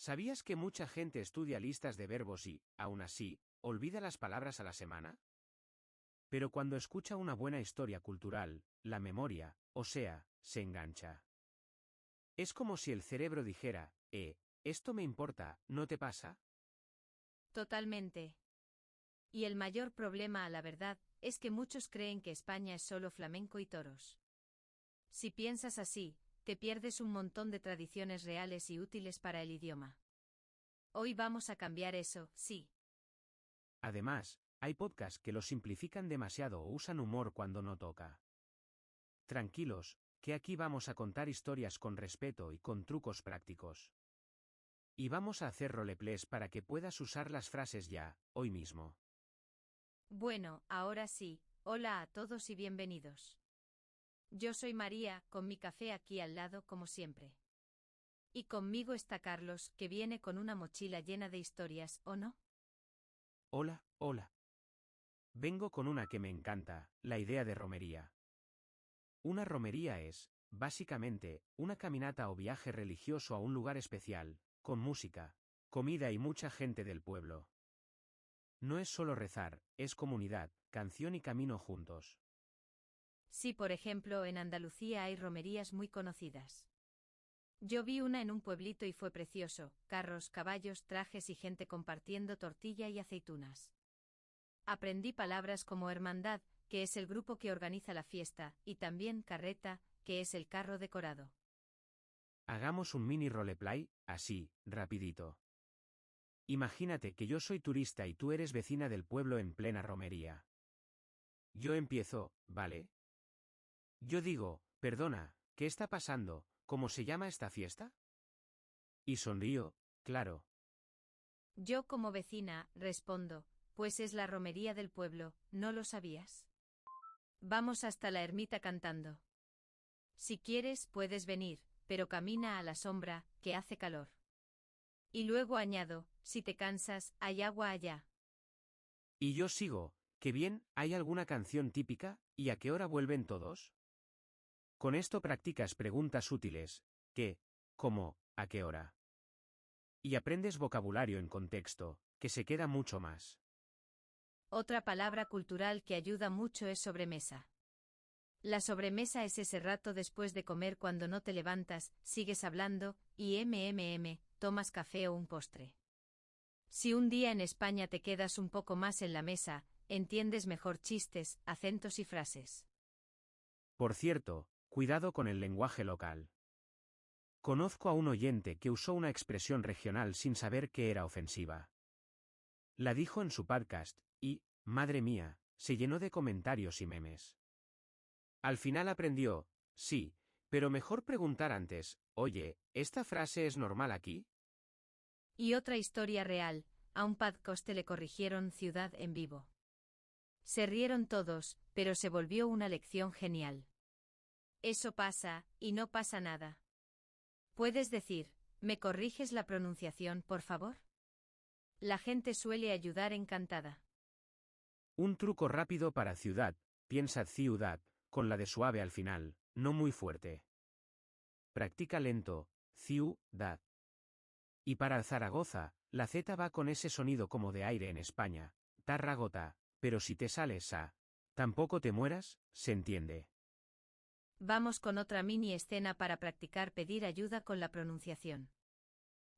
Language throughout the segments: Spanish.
¿Sabías que mucha gente estudia listas de verbos y, aún así, olvida las palabras a la semana? Pero cuando escucha una buena historia cultural, la memoria, o sea, se engancha. Es como si el cerebro dijera, esto me importa, ¿no te pasa? Totalmente. Y el mayor problema, a la verdad, es que muchos creen que España es solo flamenco y toros. Si piensas así, te pierdes un montón de tradiciones reales y útiles para el idioma. Hoy vamos a cambiar eso, sí. Además, hay podcasts que lo simplifican demasiado o usan humor cuando no toca. Tranquilos, que aquí vamos a contar historias con respeto y con trucos prácticos. Y vamos a hacer roleplays para que puedas usar las frases ya, hoy mismo. Bueno, ahora sí, hola a todos y bienvenidos. Yo soy María, con mi café aquí al lado como siempre. Y conmigo está Carlos, que viene con una mochila llena de historias, ¿o no? Hola, hola. Vengo con una que me encanta, la idea de romería. Una romería es, básicamente, una caminata o viaje religioso a un lugar especial, con música, comida y mucha gente del pueblo. No es solo rezar, es comunidad, canción y camino juntos. Sí, por ejemplo, en Andalucía hay romerías muy conocidas. Yo vi una en un pueblito y fue precioso, carros, caballos, trajes y gente compartiendo tortilla y aceitunas. Aprendí palabras como hermandad, que es el grupo que organiza la fiesta, y también carreta, que es el carro decorado. Hagamos un mini roleplay, así, rapidito. Imagínate que yo soy turista y tú eres vecina del pueblo en plena romería. Yo empiezo, ¿vale? Yo digo, perdona, ¿qué está pasando? ¿Cómo se llama esta fiesta? Y sonrío, claro. Yo como vecina, respondo, pues es la romería del pueblo, ¿no lo sabías? Vamos hasta la ermita cantando. Si quieres, puedes venir, pero camina a la sombra, que hace calor. Y luego añado, si te cansas, hay agua allá. Y yo sigo, qué bien, ¿hay alguna canción típica? ¿Y a qué hora vuelven todos? Con esto practicas preguntas útiles, ¿qué? ¿Cómo? ¿A qué hora? Y aprendes vocabulario en contexto, que se queda mucho más. Otra palabra cultural que ayuda mucho es sobremesa. La sobremesa es ese rato después de comer cuando no te levantas, sigues hablando, y tomas café o un postre. Si un día en España te quedas un poco más en la mesa, entiendes mejor chistes, acentos y frases. Por cierto, cuidado con el lenguaje local. Conozco a un oyente que usó una expresión regional sin saber que era ofensiva. La dijo en su podcast, y, madre mía, se llenó de comentarios y memes. Al final aprendió, sí, pero mejor preguntar antes, oye, ¿esta frase es normal aquí? Y otra historia real, a un podcaster le corrigieron ciudad en vivo. Se rieron todos, pero se volvió una lección genial. Eso pasa, y no pasa nada. Puedes decir, ¿me corriges la pronunciación, por favor? La gente suele ayudar encantada. Un truco rápido para ciudad, piensa ciudad, con la de suave al final, no muy fuerte. Practica lento, ciudad. Y para Zaragoza, la Z va con ese sonido como de aire en España, Tarragota, pero si te sales a, tampoco te mueras, se entiende. Vamos con otra mini escena para practicar pedir ayuda con la pronunciación.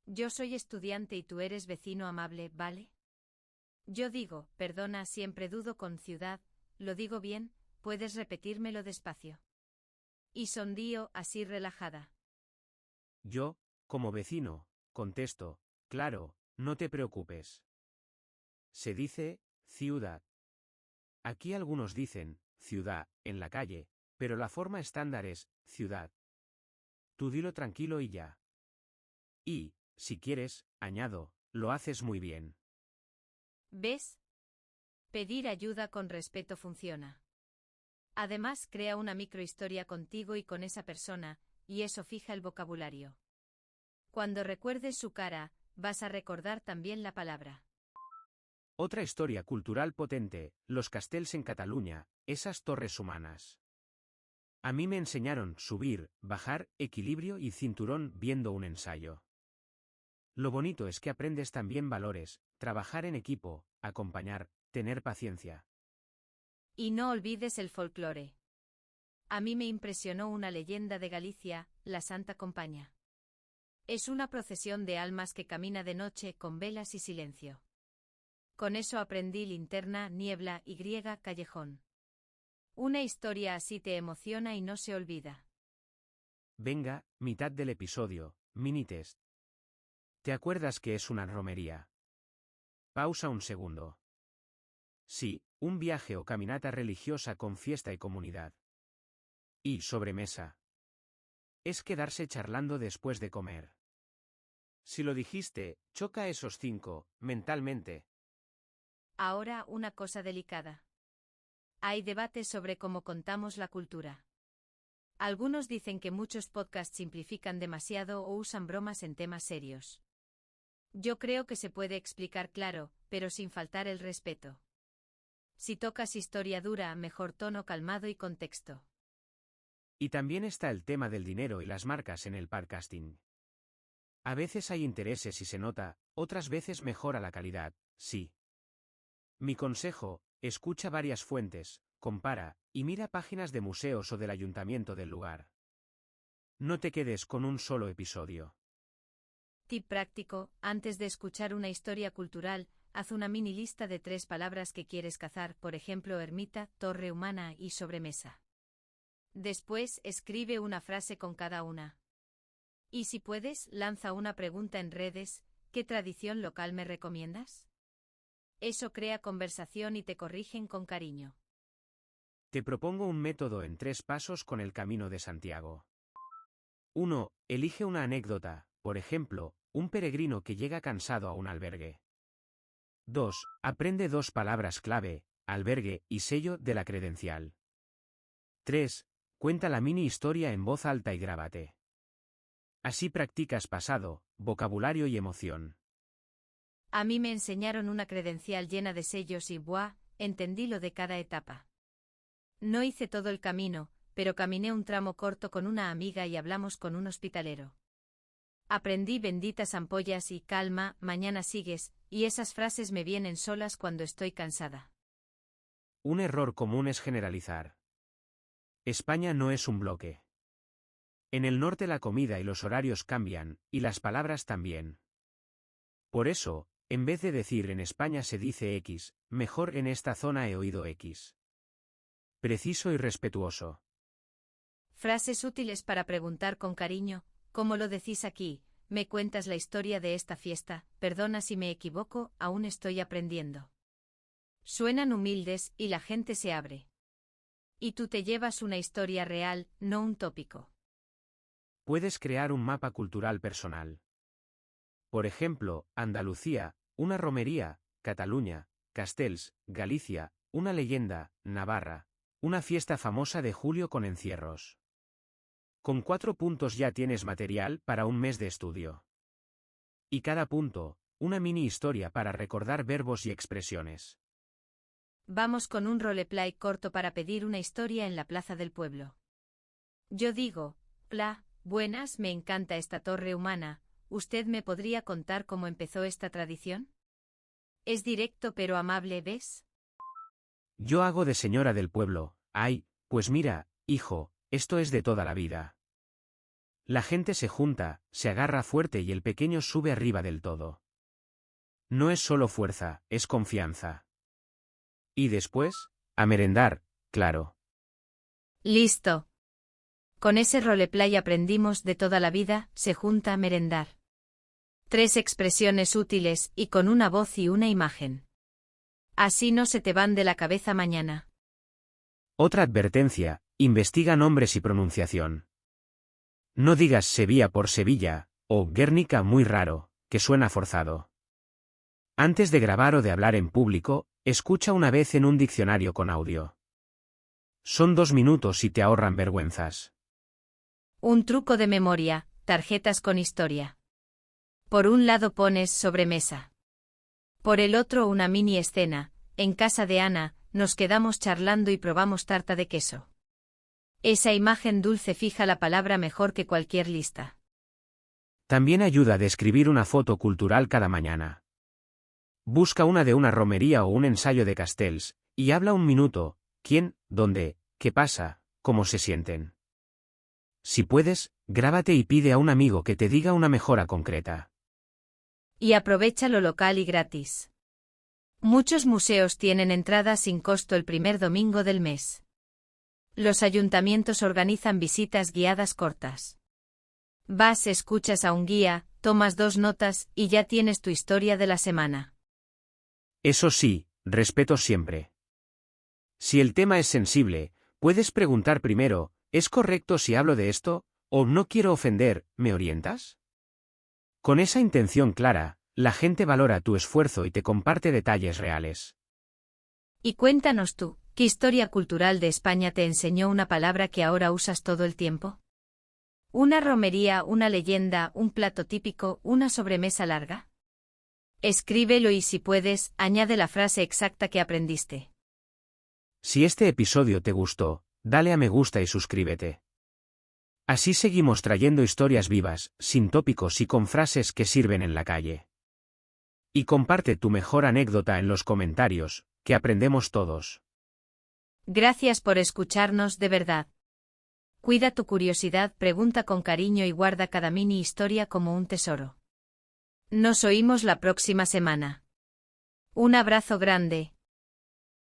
Yo soy estudiante y tú eres vecino amable, ¿vale? Yo digo, perdona, siempre dudo con ciudad, ¿lo digo bien? ¿Puedes repetírmelo despacio? Y sonrío, así relajada. Yo, como vecino, contesto, claro, no te preocupes. Se dice, ciudad. Aquí algunos dicen, ciudad, en la calle, pero la forma estándar es, ciudad. Tú dilo tranquilo y ya. Y, si quieres, añado, lo haces muy bien. ¿Ves? Pedir ayuda con respeto funciona. Además, crea una microhistoria contigo y con esa persona, y eso fija el vocabulario. Cuando recuerdes su cara, vas a recordar también la palabra. Otra historia cultural potente, los castells en Cataluña, esas torres humanas. A mí me enseñaron subir, bajar, equilibrio y cinturón viendo un ensayo. Lo bonito es que aprendes también valores, trabajar en equipo, acompañar, tener paciencia. Y no olvides el folclore. A mí me impresionó una leyenda de Galicia, la Santa Compaña. Es una procesión de almas que camina de noche con velas y silencio. Con eso aprendí linterna, niebla y griega callejón. Una historia así te emociona y no se olvida. Venga, mitad del episodio, mini test. ¿Te acuerdas qué es una romería? Pausa un segundo. Sí, un viaje o caminata religiosa con fiesta y comunidad. Y sobremesa. Es quedarse charlando después de comer. Si lo dijiste, choca esos 5, mentalmente. Ahora una cosa delicada. Hay debates sobre cómo contamos la cultura. Algunos dicen que muchos podcasts simplifican demasiado o usan bromas en temas serios. Yo creo que se puede explicar claro, pero sin faltar el respeto. Si tocas historia dura, mejor tono calmado y contexto. Y también está el tema del dinero y las marcas en el podcasting. A veces hay intereses y se nota, otras veces mejora la calidad, sí. Mi consejo, escucha varias fuentes, compara, y mira páginas de museos o del ayuntamiento del lugar. No te quedes con un solo episodio. Tip práctico, antes de escuchar una historia cultural, haz una mini lista de 3 palabras que quieres cazar, por ejemplo ermita, torre humana y sobremesa. Después, escribe una frase con cada una. Y si puedes, lanza una pregunta en redes, ¿qué tradición local me recomiendas? Eso crea conversación y te corrigen con cariño. Te propongo un método en 3 pasos con el Camino de Santiago. 1. Elige una anécdota, por ejemplo, un peregrino que llega cansado a un albergue. 2. Aprende 2 palabras clave, albergue y sello de la credencial. 3. Cuenta la mini historia en voz alta y grábate. Así practicas pasado, vocabulario y emoción. A mí me enseñaron una credencial llena de sellos y ¡buah! Entendí lo de cada etapa. No hice todo el camino, pero caminé un tramo corto con una amiga y hablamos con un hospitalero. Aprendí benditas ampollas y calma, mañana sigues, y esas frases me vienen solas cuando estoy cansada. Un error común es generalizar. España no es un bloque. En el norte la comida y los horarios cambian, y las palabras también. Por eso, en vez de decir en España se dice X, mejor en esta zona he oído X. Preciso y respetuoso. Frases útiles para preguntar con cariño, ¿cómo lo decís aquí? ¿Me cuentas la historia de esta fiesta? Perdona si me equivoco, aún estoy aprendiendo. Suenan humildes y la gente se abre. Y tú te llevas una historia real, no un tópico. Puedes crear un mapa cultural personal. Por ejemplo, Andalucía, una romería, Cataluña, Castells, Galicia, una leyenda, Navarra, una fiesta famosa de julio con encierros. Con 4 puntos ya tienes material para un mes de estudio. Y cada punto, una mini historia para recordar verbos y expresiones. Vamos con un roleplay corto para pedir una historia en la plaza del pueblo. Yo digo, buenas, me encanta esta torre humana, ¿usted me podría contar cómo empezó esta tradición? Es directo pero amable, ¿ves? Yo hago de señora del pueblo, ay, pues mira, hijo, esto es de toda la vida. La gente se junta, se agarra fuerte y el pequeño sube arriba del todo. No es solo fuerza, es confianza. Y después, a merendar, claro. Listo. Con ese roleplay aprendimos de toda la vida, se junta a merendar. 3 expresiones útiles y con una voz y una imagen. Así no se te van de la cabeza mañana. Otra advertencia, investiga nombres y pronunciación. No digas Sevilla por Sevilla, o Guernica muy raro, que suena forzado. Antes de grabar o de hablar en público, escucha una vez en un diccionario con audio. Son 2 minutos y te ahorran vergüenzas. Un truco de memoria, tarjetas con historia. Por un lado pones sobremesa. Por el otro una mini escena, en casa de Ana, nos quedamos charlando y probamos tarta de queso. Esa imagen dulce fija la palabra mejor que cualquier lista. También ayuda a describir una foto cultural cada mañana. Busca una de una romería o un ensayo de Castells, y habla un minuto: quién, dónde, qué pasa, cómo se sienten. Si puedes, grábate y pide a un amigo que te diga una mejora concreta. Y aprovecha lo local y gratis. Muchos museos tienen entrada sin costo el primer domingo del mes. Los ayuntamientos organizan visitas guiadas cortas. Vas, escuchas a un guía, tomas 2 notas y ya tienes tu historia de la semana. Eso sí, respeto siempre. Si el tema es sensible, puedes preguntar primero: ¿es correcto si hablo de esto? O no quiero ofender, ¿me orientas? Con esa intención clara, la gente valora tu esfuerzo y te comparte detalles reales. Y cuéntanos tú, ¿qué historia cultural de España te enseñó una palabra que ahora usas todo el tiempo? ¿Una romería, una leyenda, un plato típico, una sobremesa larga? Escríbelo y si puedes, añade la frase exacta que aprendiste. Si este episodio te gustó, dale a me gusta y suscríbete. Así seguimos trayendo historias vivas, sin tópicos y con frases que sirven en la calle. Y comparte tu mejor anécdota en los comentarios, que aprendemos todos. Gracias por escucharnos de verdad. Cuida tu curiosidad, pregunta con cariño y guarda cada mini historia como un tesoro. Nos oímos la próxima semana. Un abrazo grande.